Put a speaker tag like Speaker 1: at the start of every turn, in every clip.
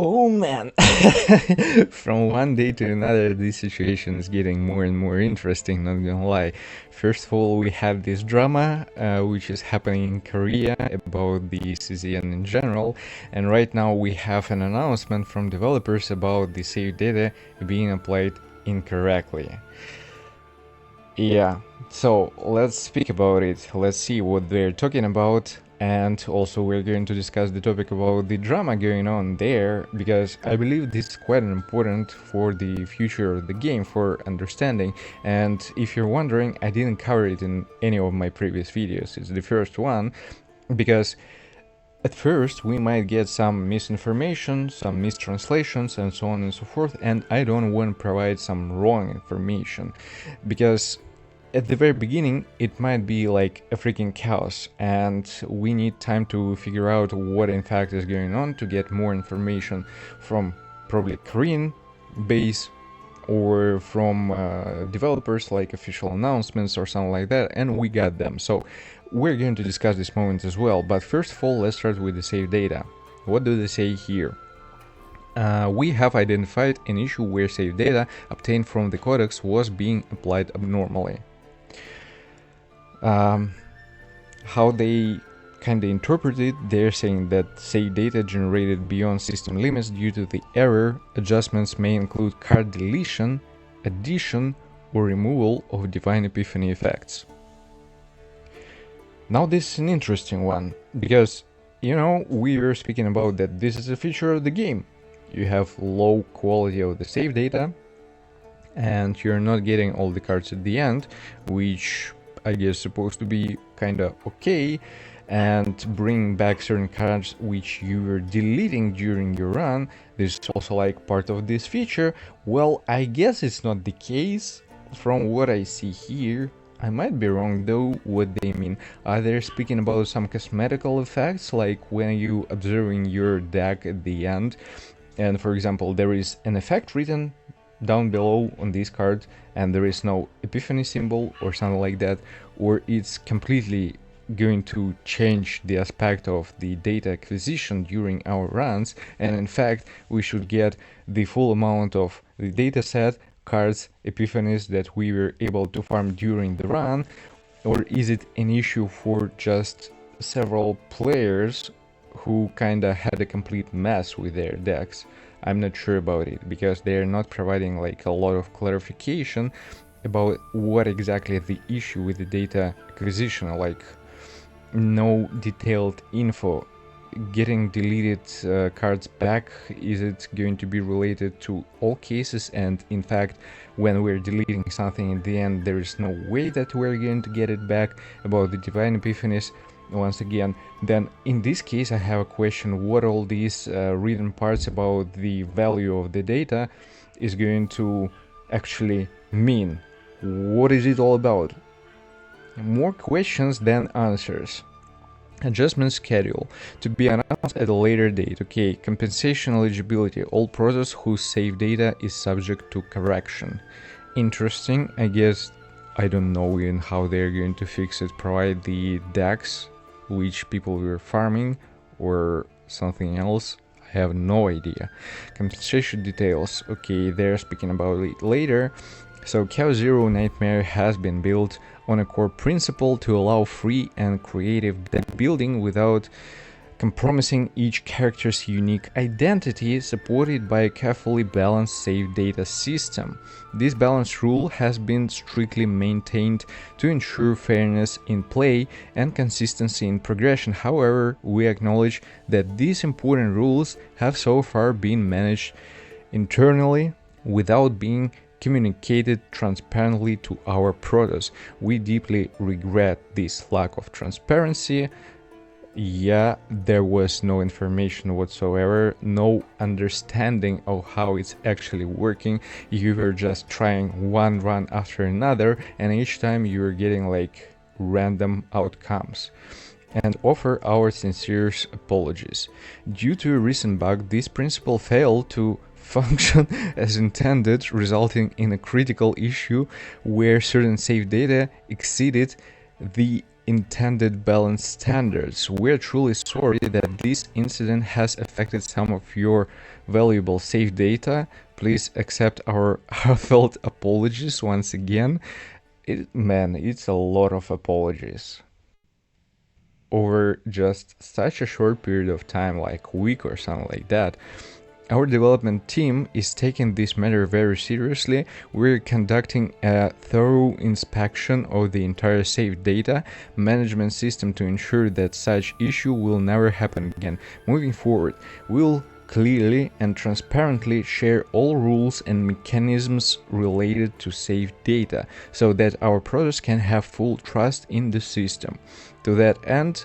Speaker 1: Oh man, from one day to another, this situation is getting more and more interesting, not gonna lie. First of all, we have this drama, which is happening in Korea about the CZN in general, and right now we have an announcement from developers about the saved data being applied incorrectly. Yeah, so let's speak about it. Let's see what they're talking about. And also we're going to discuss the topic about the drama going on there, because I believe this is quite important for the future of the game, for understanding. And if you're wondering, I didn't cover it in any of my previous videos. It's the first one, because at first we might get some misinformation, some mistranslations, and so on and so forth, and I don't want to provide some wrong information, because at the very beginning it might be like a freaking chaos, and we need time to figure out what in fact is going on, to get more information from probably Korean base or from developers, like official announcements or something like that, and we got them. So we're going to discuss this moment as well, but first of all, let's start with the saved data. What do they say here? We have identified an issue where saved data obtained from the codecs was being applied abnormally. How they kind of interpret it, they're saying that saved data generated beyond system limits due to the error adjustments may include card deletion, addition, or removal of divine epiphany effects. Now this is an interesting one, because, you know, we were speaking about that this is a feature of the game. You have low quality of the save data, and you're not getting all the cards at the end, which I guess supposed to be kinda okay, and bring back certain cards which you were deleting during your run. This is also like part of this feature. Well, I guess it's not the case from what I see here. I might be wrong though what they mean. Are they speaking about some cosmetical effects, like when you observing your deck at the end, and for example there is an effect written down below on this card and there is no epiphany symbol or something like that, or it's completely going to change the aspect of the data acquisition during our runs, and in fact we should get the full amount of the dataset, cards, epiphanies that we were able to farm during the run? Or is it an issue for just several players who kinda had a complete mess with their decks? I'm not sure about it, because they're not providing like a lot of clarification about what exactly the issue with the data acquisition, like no detailed info. Getting deleted cards back, is it going to be related to all cases? And in fact, when we're deleting something in the end, there is no way that we're going to get it back. About the divine epiphanies, once again, then in this case I have a question: what all these written parts about the value of the data is going to actually mean? What is it all about? More questions than answers. Adjustment schedule to be announced at a later date. Okay, compensation eligibility: all process whose save data is subject to correction. Interesting. I guess I don't know even how they're going to fix it. Provide the decks which people were farming or something else. I have no idea. Compensation details. Okay, they're speaking about it later. So Chaos Zero Nightmare has been built on a core principle to allow free and creative deck building without compromising each character's unique identity, supported by a carefully balanced save data system. This balanced rule has been strictly maintained to ensure fairness in play and consistency in progression. However, we acknowledge that these important rules have so far been managed internally without being communicated transparently to our protos. We deeply regret this lack of transparency. Yeah, there was no information whatsoever, no understanding of how it's actually working. You were just trying one run after another, and each time you were getting like random outcomes. And offer our sincerest apologies. Due to a recent bug, this principle failed to function as intended, resulting in a critical issue where certain save data exceeded the intended balance standards. We're truly sorry that this incident has affected some of your valuable saved data. Please accept our heartfelt apologies once again. Man, it's a lot of apologies over just such a short period of time, like a week or something like that. Our development team is taking this matter very seriously. We're conducting a thorough inspection of the entire saved data management system to ensure that such issue will never happen again. Moving forward, we'll clearly and transparently share all rules and mechanisms related to saved data so that our products can have full trust in the system. To that end,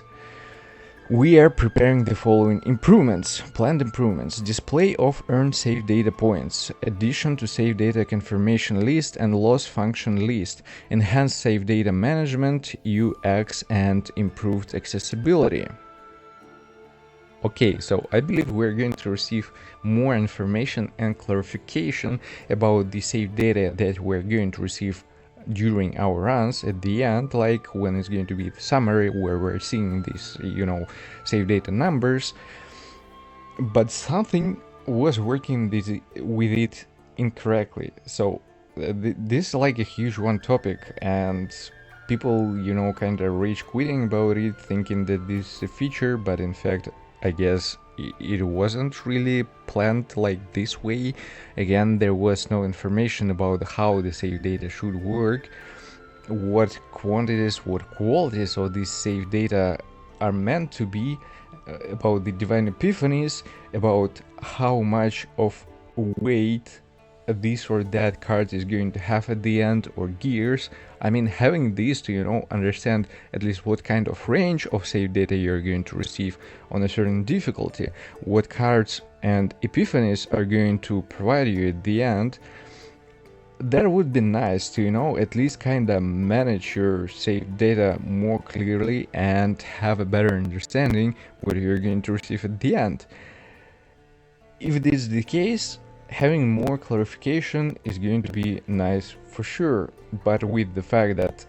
Speaker 1: we are preparing the following improvements, planned improvements: display of earned saved data points, addition to saved data confirmation list and loss function list, enhanced saved data management, UX, and improved accessibility. Okay, so I believe we're going to receive more information and clarification about the saved data that we're going to receive during our runs at the end, like when it's going to be the summary where we're seeing these, save data numbers. But something was working with it incorrectly. So this is like a huge one topic, and people, kind of rage quitting about it, thinking that this is a feature, but in fact, I guess it wasn't really planned like this way. Again, there was no information about how the saved data should work, what quantities, what qualities of these saved data are meant to be, about the divine epiphanies, about how much of weight this or that card is going to have at the end, or gears. I mean, having these to understand at least what kind of range of saved data you're going to receive on a certain difficulty, what cards and epiphanies are going to provide you at the end. That would be nice to at least kind of manage your saved data more clearly and have a better understanding what you're going to receive at the end. If this is the case, having more clarification is going to be nice for sure, but with the fact that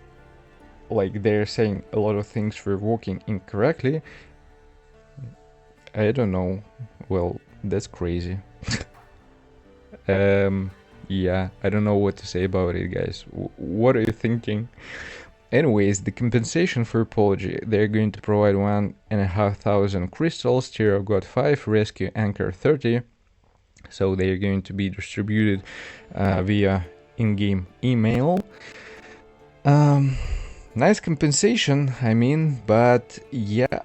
Speaker 1: they're saying a lot of things were working incorrectly, I don't know. Well, that's crazy. Yeah, I don't know what to say about it, guys. What are you thinking? Anyways, the compensation for apology, they're going to provide 1,500 crystals, Tier of God 5, Rescue Anchor 30. So they're going to be distributed via in-game email. Nice compensation, I mean, but yeah,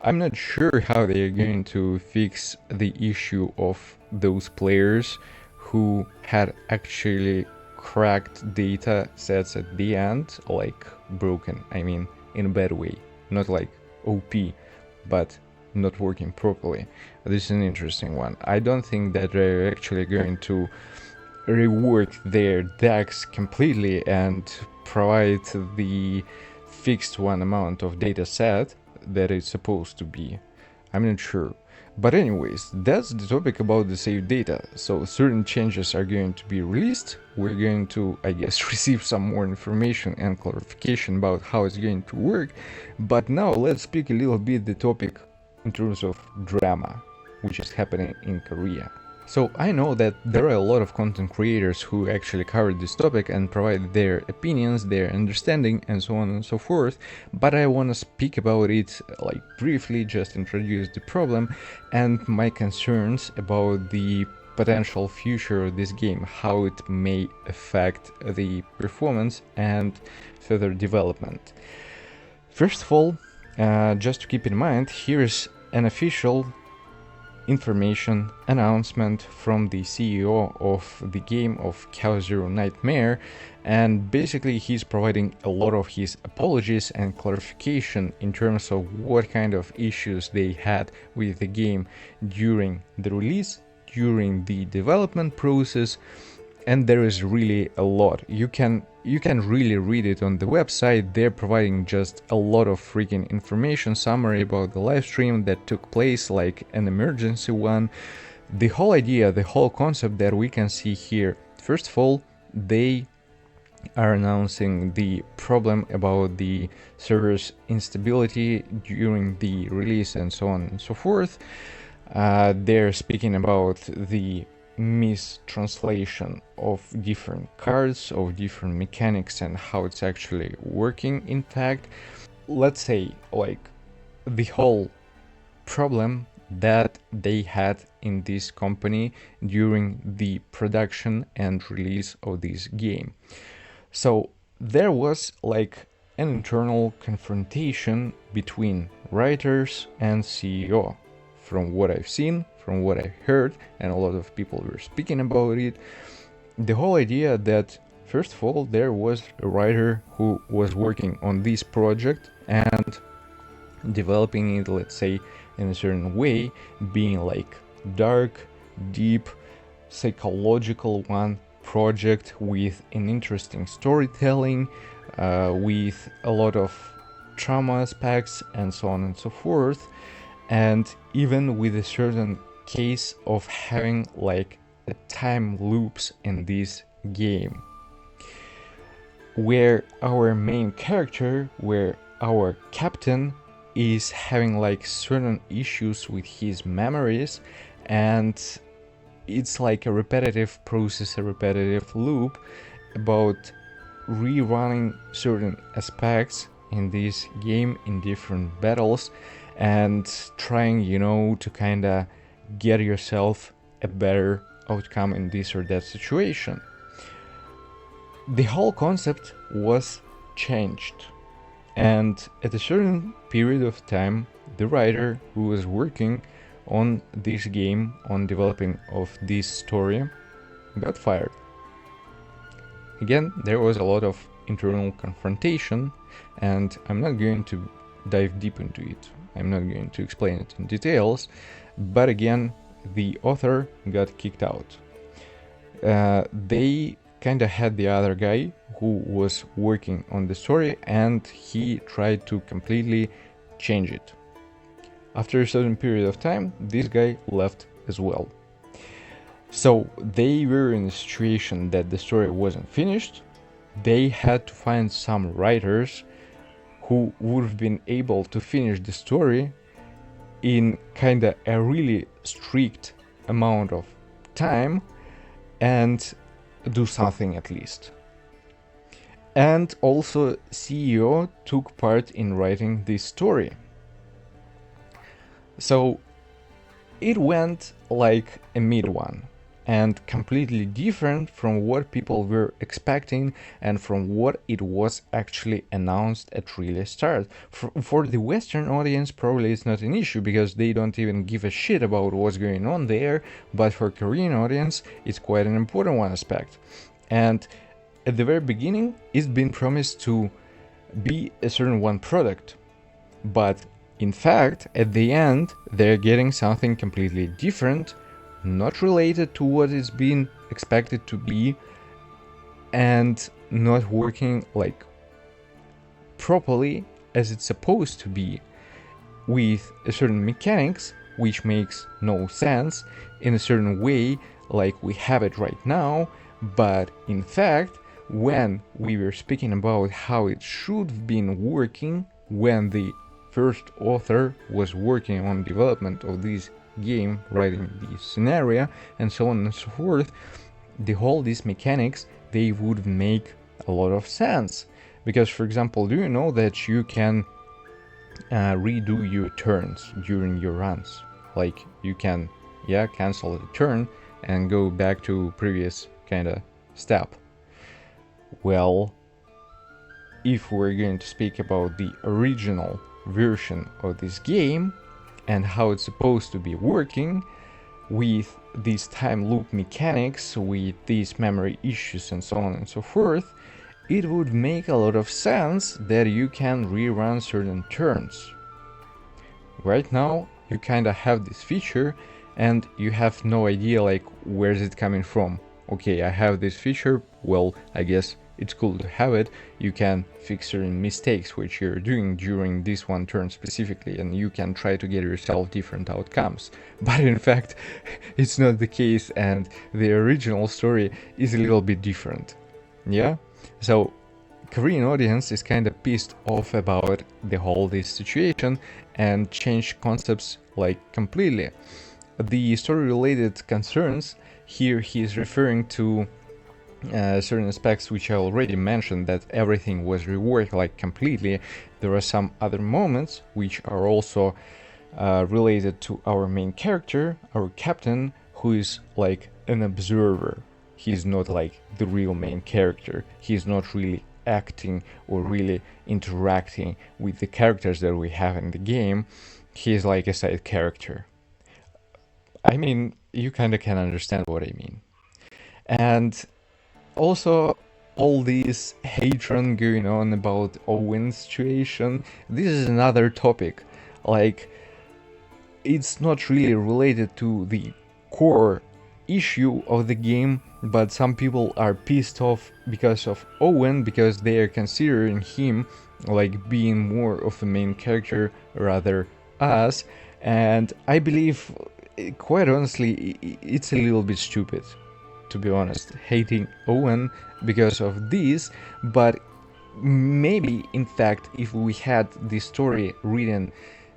Speaker 1: I'm not sure how they're going to fix the issue of those players who had actually cracked data sets at the end, like broken, I mean, in a bad way, not like OP, but not working properly. This is an interesting one. I don't think that they're actually going to rework their decks completely and provide the fixed one amount of data set that it's supposed to be. I'm not sure. But anyways, that's the topic about the saved data. So certain changes are going to be released. We're going to, I guess, receive some more information and clarification about how it's going to work. But now let's speak a little bit the topic in terms of drama, which is happening in Korea. So I know that there are a lot of content creators who actually covered this topic and provide their opinions, their understanding, and so on and so forth, but I want to speak about it briefly, just introduce the problem and my concerns about the potential future of this game, how it may affect the performance and further development. First of all, just to keep in mind, here's an official information announcement from the CEO of the game of Cow Zero Nightmare, and basically he's providing a lot of his apologies and clarification in terms of what kind of issues they had with the game during the release, during the development process, and there is really a lot. You can really read it on the website. They're providing just a lot of freaking information, summary about the live stream that took place, like an emergency one. The whole idea, the whole concept that we can see here, first of all, they are announcing the problem about the server's instability during the release and so on and so forth. They're speaking about the mistranslation of different cards, of different mechanics, and how it's actually working. In fact, let's say like the whole problem that they had in this company during the production and release of this game. So there was like an internal confrontation between writers and CEO. From what I've seen, from what I heard, and a lot of people were speaking about it, the whole idea that first of all there was a writer who was working on this project and developing it, let's say, in a certain way, being like dark, deep, psychological one project with an interesting storytelling, with a lot of trauma aspects and so on and so forth, and even with a certain case of having like a time loops in this game, where our main character, where our captain is having like certain issues with his memories, and it's like a repetitive process, a repetitive loop about rerunning certain aspects in this game in different battles and trying, to kind of get yourself a better outcome in this or that situation. The whole concept was changed, and at a certain period of time, the writer who was working on this game, on developing of this story, got fired. Again, there was a lot of internal confrontation, and I'm not going to dive deep into it. I'm not going to explain it in details, but again, the author got kicked out. They kind of had the other guy who was working on the story, and he tried to completely change it. After a certain period of time, this guy left as well. So they were in a situation that the story wasn't finished. They had to find some writers who would have been able to finish the story in kind of a really strict amount of time and do something at least. And also CEO took part in writing this story. So it went like a mid one, and completely different from what people were expecting and from what it was actually announced at release start. For the Western audience, probably it's not an issue because they don't even give a shit about what's going on there, but for Korean audience, it's quite an important one aspect. And at the very beginning, it's been promised to be a certain one product, but in fact, at the end, they're getting something completely different, not related to what is being expected to be, and not working like properly as it's supposed to be, with a certain mechanics which makes no sense in a certain way like we have it right now. But in fact, when we were speaking about how it should have been working when the first author was working on development of this game, writing the scenario and so on and so forth, the whole these mechanics, they would make a lot of sense. Because, for example, do you know that you can redo your turns during your runs? Like you can cancel the turn and go back to previous kind of step. Well, if we're going to speak about the original version of this game and how it's supposed to be working with these time loop mechanics, with these memory issues and so on and so forth, it would make a lot of sense that you can rerun certain turns. Right now, you kind of have this feature and you have no idea like where is it coming from. Okay, I have this feature, well, I guess it's cool to have it. You can fix certain mistakes which you're doing during this one turn specifically, and you can try to get yourself different outcomes. But in fact, it's not the case, and the original story is a little bit different. Yeah? So Korean audience is kind of pissed off about the whole this situation and changed concepts like completely. The story related concerns here he's referring to certain aspects which I already mentioned, that everything was reworked like completely. There are some other moments which are also related to our main character, our captain, who is like an observer. He's not like the real main character. He's not really acting or really interacting with the characters that we have in the game. He's like a side character. I mean, you kind of can understand what I mean. And also, all this hatred going on about Owen's situation, this is another topic. Like, it's not really related to the core issue of the game, but some people are pissed off because of Owen, because they are considering him like being more of a main character rather us. And I believe, quite honestly, it's a little bit stupid, to be honest, hating Owen because of this. But maybe, in fact, if we had the story written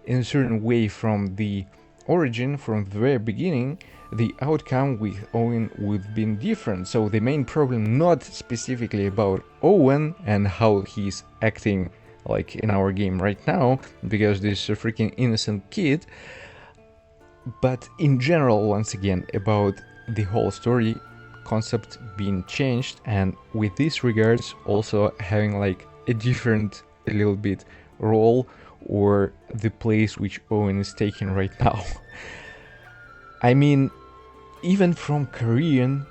Speaker 1: in a certain way from the origin, from the very beginning, the outcome with Owen would have been different. So the main problem not specifically about Owen and how he's acting like in our game right now, because this is a freaking innocent kid, but in general, once again, about the whole story concept being changed, and with these regards also having like a different, a little bit, role or the place which Owen is taking right now. I mean, even from Korean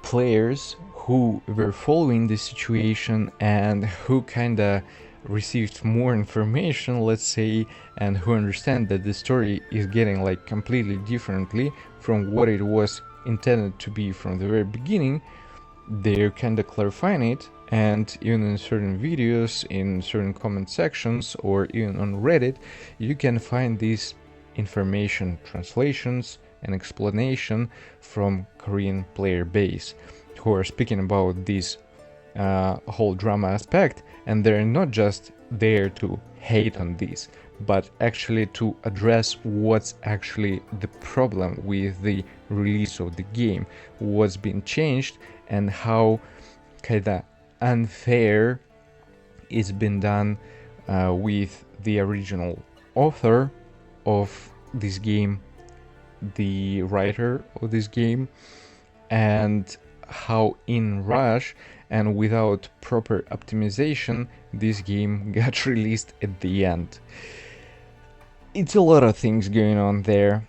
Speaker 1: players who were following the situation and who kinda received more information, let's say, and who understand that the story is getting like completely differently from what it was intended to be from the very beginning, they're kind of clarifying it. And even in certain videos, in certain comment sections, or even on Reddit, you can find these information translations and explanation from Korean player base who are speaking about this whole drama aspect, and they're not just there to hate on this, but actually to address what's actually the problem with the release of the game, what's been changed, and how kinda unfair it's been done with the original author of this game, the writer of this game, and how in rush and without proper optimization this game got released at the end. It's a lot of things going on there.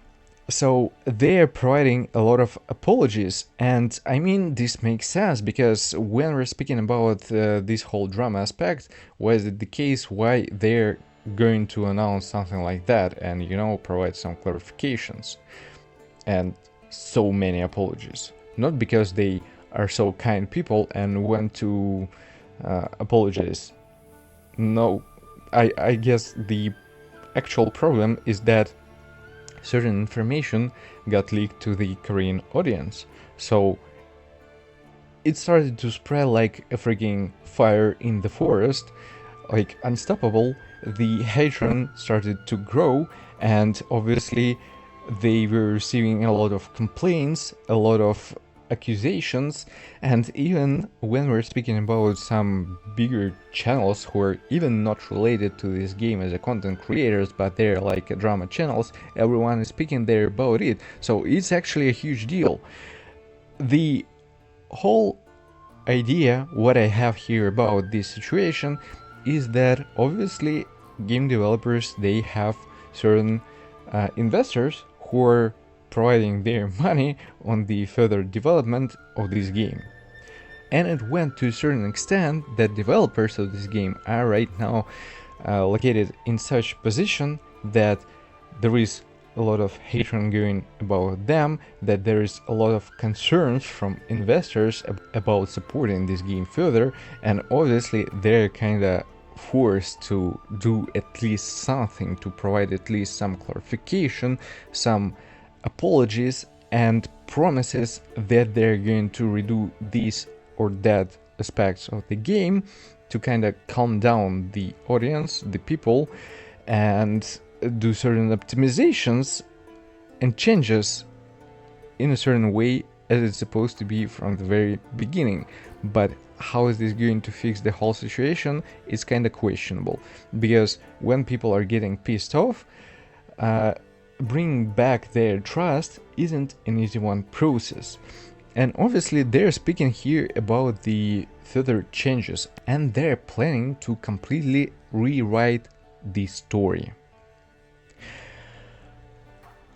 Speaker 1: So they're providing a lot of apologies, and I mean, this makes sense, because when we're speaking about this whole drama aspect, why is it the case, why they're going to announce something like that and, you know, provide some clarifications and so many apologies? Not because they are so kind people and want to apologize. No, I guess the actual problem is that certain information got leaked to the Korean audience. So it started to spread like a freaking fire in the forest, like unstoppable. The hatred started to grow, and obviously they were receiving a lot of complaints, a lot of accusations, and even when we're speaking about some bigger channels who are even not related to this game as a content creators, but they're like drama channels, everyone is speaking there about it. So it's actually a huge deal. The whole idea, what I have here about this situation, is that obviously game developers, they have certain investors who are providing their money on the further development of this game. And it went to a certain extent that developers of this game are right now located in such position that there is a lot of hatred going about them, that there is a lot of concerns from investors about supporting this game further, and obviously they're kinda forced to do at least something, to provide at least some clarification, some apologies and promises that they're going to redo this or that aspects of the game to kind of calm down the audience, the people, and do certain optimizations and changes in a certain way as it's supposed to be from the very beginning. But how is this going to fix the whole situation is kind of questionable, because when people are getting pissed off, bringing back their trust isn't an easy one process. And obviously they're speaking here about the further changes, and they're planning to completely rewrite the story.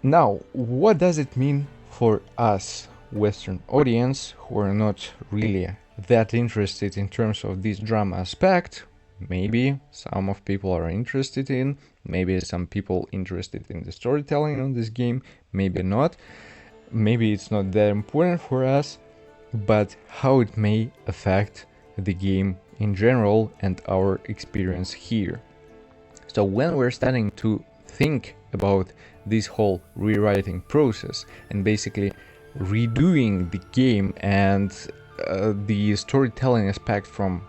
Speaker 1: Now, what does it mean for us Western audience who are not really that interested in terms of this drama aspect? Maybe some of people are interested in, maybe some people interested in the storytelling on this game, maybe not. Maybe it's not that important for us, but how it may affect the game in general and our experience here. So when we're starting to think about this whole rewriting process and basically redoing the game and the storytelling aspect from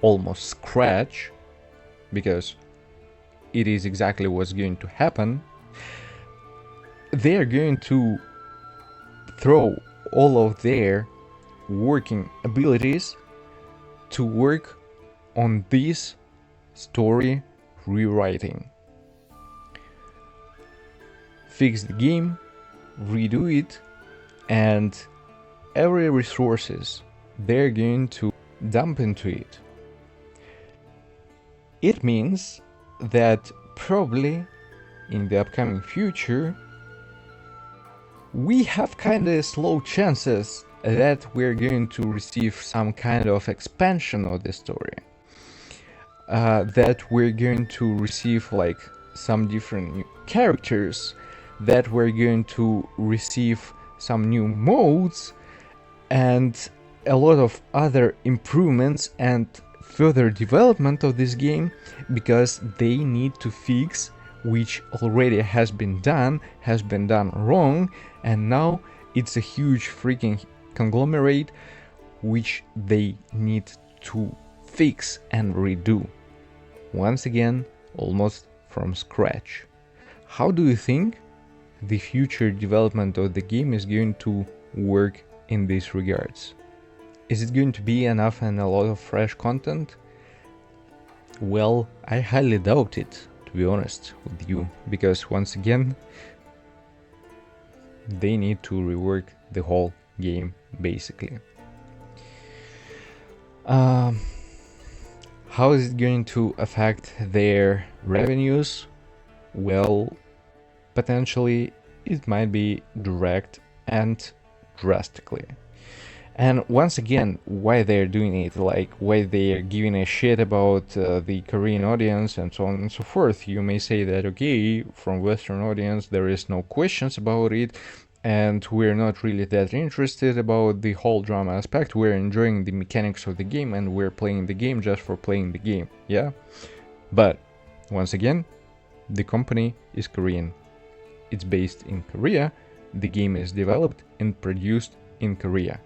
Speaker 1: almost scratch, because it is exactly what's going to happen, they are going to throw all of their working abilities to work on this story rewriting. Fix the game, redo it, and every resources they're going to dump into it. It means that probably in the upcoming future we have kind of slow chances that we're going to receive some kind of expansion of the story, that we're going to receive like some different new characters, that we're going to receive some new modes and a lot of other improvements and further development of this game, because they need to fix which already has been done wrong, and now it's a huge freaking conglomerate which they need to fix and redo once again, almost from scratch. How do you think the future development of the game is going to work in these regards? Is it going to be enough and a lot of fresh content? Well, I highly doubt it, to be honest with you, because once again they need to rework the whole game basically. How is it going to affect their revenues? Well, potentially it might be direct and drastically. And once again, why they're doing it, like why they're giving a shit about the Korean audience and so on and so forth. You may say that, okay, from Western audience there is no questions about it, and we're not really that interested about the whole drama aspect. We're enjoying the mechanics of the game and we're playing the game just for playing the game, yeah? But once again, the company is Korean. It's based in Korea, the game is developed and produced in Korea.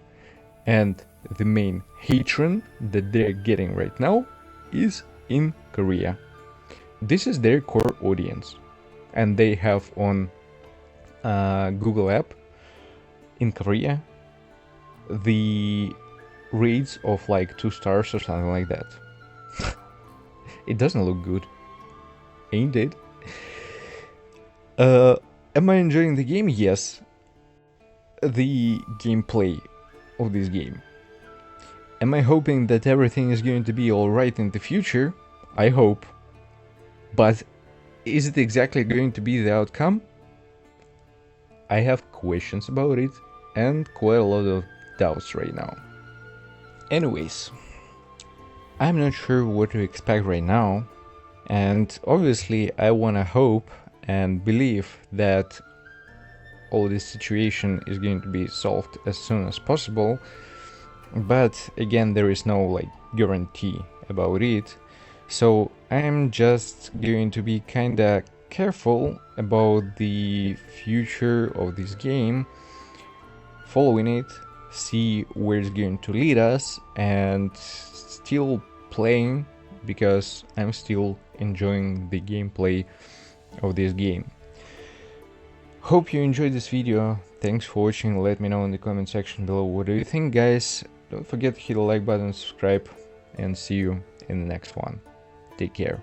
Speaker 1: And the main patron that they're getting right now is in Korea. This is their core audience, and they have on Google app in Korea the rates of like 2 stars or something like that. It doesn't look good, ain't it? Am I enjoying the game? Yes. The gameplay of this game. Am I hoping that everything is going to be alright in the future? I hope. But is it exactly going to be the outcome? I have questions about it and quite a lot of doubts right now. Anyways, I'm not sure what to expect right now, and obviously I wanna hope and believe that all this situation is going to be solved as soon as possible, but again there is no like guarantee about it, so I'm just going to be kinda careful about the future of this game, following it, see where it's going to lead us, and still playing because I'm still enjoying the gameplay of this game. Hope you enjoyed this video. Thanks for watching. Let me know in the comment section below what do you think, guys. Don't forget to hit the like button, subscribe, and see you in the next one. Take care.